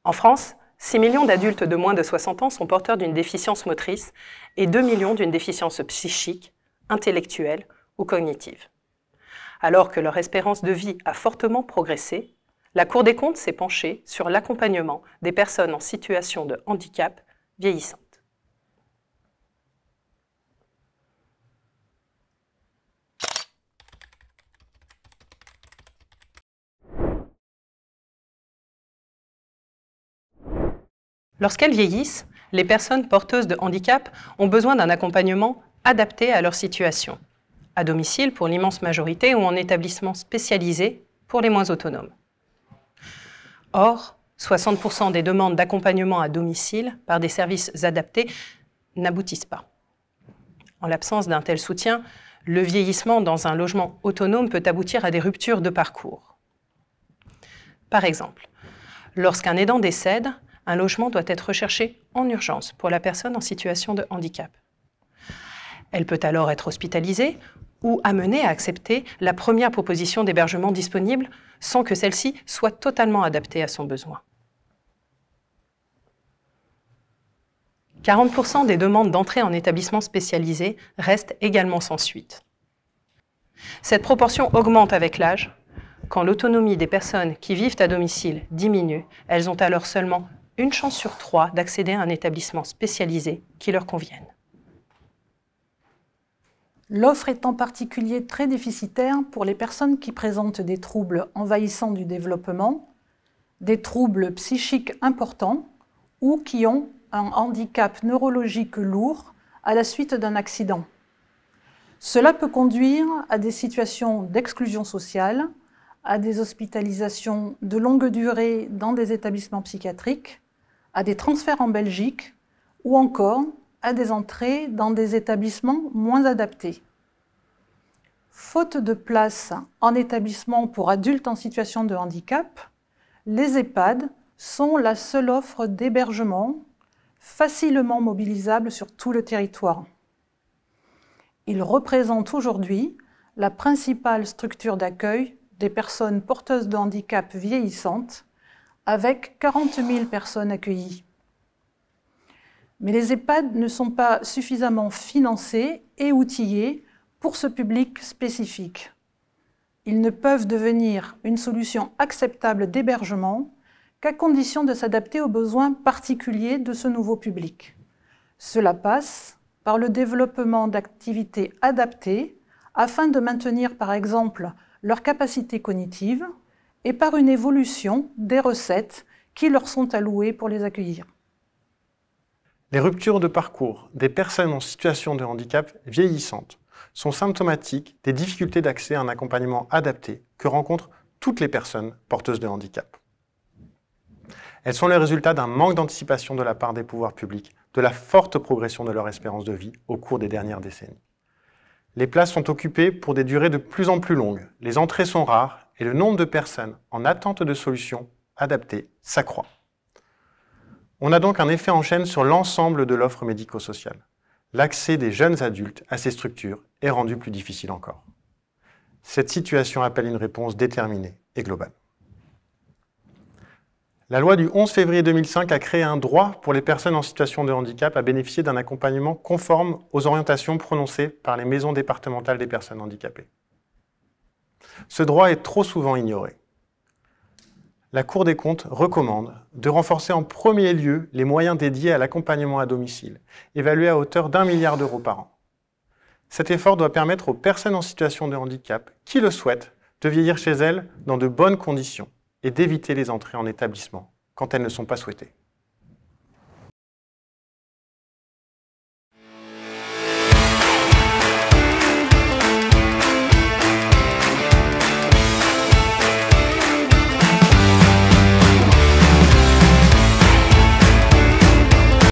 En France, 6 millions d'adultes de moins de 60 ans sont porteurs d'une déficience motrice et 2 millions d'une déficience psychique, intellectuelle ou cognitive. Alors que leur espérance de vie a fortement progressé, la Cour des comptes s'est penchée sur l'accompagnement des personnes en situation de handicap vieillissantes. Lorsqu'elles vieillissent, les personnes porteuses de handicap ont besoin d'un accompagnement adapté à leur situation, à domicile pour l'immense majorité ou en établissement spécialisé pour les moins autonomes. Or, 60% des demandes d'accompagnement à domicile par des services adaptés n'aboutissent pas. En l'absence d'un tel soutien, le vieillissement dans un logement autonome peut aboutir à des ruptures de parcours. Par exemple, lorsqu'un aidant décède, un logement doit être recherché en urgence pour la personne en situation de handicap. Elle peut alors être hospitalisée ou amenée à accepter la première proposition d'hébergement disponible sans que celle-ci soit totalement adaptée à son besoin. 40% des demandes d'entrée en établissement spécialisé restent également sans suite. Cette proportion augmente avec l'âge. Quand l'autonomie des personnes qui vivent à domicile diminue, elles ont alors seulement une chance sur 3 d'accéder à un établissement spécialisé qui leur convienne. L'offre est en particulier très déficitaire pour les personnes qui présentent des troubles envahissants du développement, des troubles psychiques importants ou qui ont un handicap neurologique lourd à la suite d'un accident. Cela peut conduire à des situations d'exclusion sociale, à des hospitalisations de longue durée dans des établissements psychiatriques, à des transferts en Belgique ou encore à des entrées dans des établissements moins adaptés. Faute de place en établissement pour adultes en situation de handicap, les EHPAD sont la seule offre d'hébergement facilement mobilisable sur tout le territoire. Ils représentent aujourd'hui la principale structure d'accueil des personnes porteuses de handicap vieillissantes, avec 40 000 personnes accueillies. Mais les EHPAD ne sont pas suffisamment financés et outillés pour ce public spécifique. Ils ne peuvent devenir une solution acceptable d'hébergement qu'à condition de s'adapter aux besoins particuliers de ce nouveau public. Cela passe par le développement d'activités adaptées afin de maintenir par exemple leur capacité cognitive et par une évolution des recettes qui leur sont allouées pour les accueillir. Les ruptures de parcours des personnes en situation de handicap vieillissantes sont symptomatiques des difficultés d'accès à un accompagnement adapté que rencontrent toutes les personnes porteuses de handicap. Elles sont le résultat d'un manque d'anticipation de la part des pouvoirs publics, de la forte progression de leur espérance de vie au cours des dernières décennies. Les places sont occupées pour des durées de plus en plus longues, les entrées sont rares et le nombre de personnes en attente de solutions adaptées s'accroît. On a donc un effet en chaîne sur l'ensemble de l'offre médico-sociale. L'accès des jeunes adultes à ces structures est rendu plus difficile encore. Cette situation appelle une réponse déterminée et globale. La loi du 11 février 2005 a créé un droit pour les personnes en situation de handicap à bénéficier d'un accompagnement conforme aux orientations prononcées par les maisons départementales des personnes handicapées. Ce droit est trop souvent ignoré. La Cour des comptes recommande de renforcer en premier lieu les moyens dédiés à l'accompagnement à domicile, évalués à hauteur d'1 milliard d'euros par an. Cet effort doit permettre aux personnes en situation de handicap qui le souhaitent de vieillir chez elles dans de bonnes conditions et d'éviter les entrées en établissement quand elles ne sont pas souhaitées.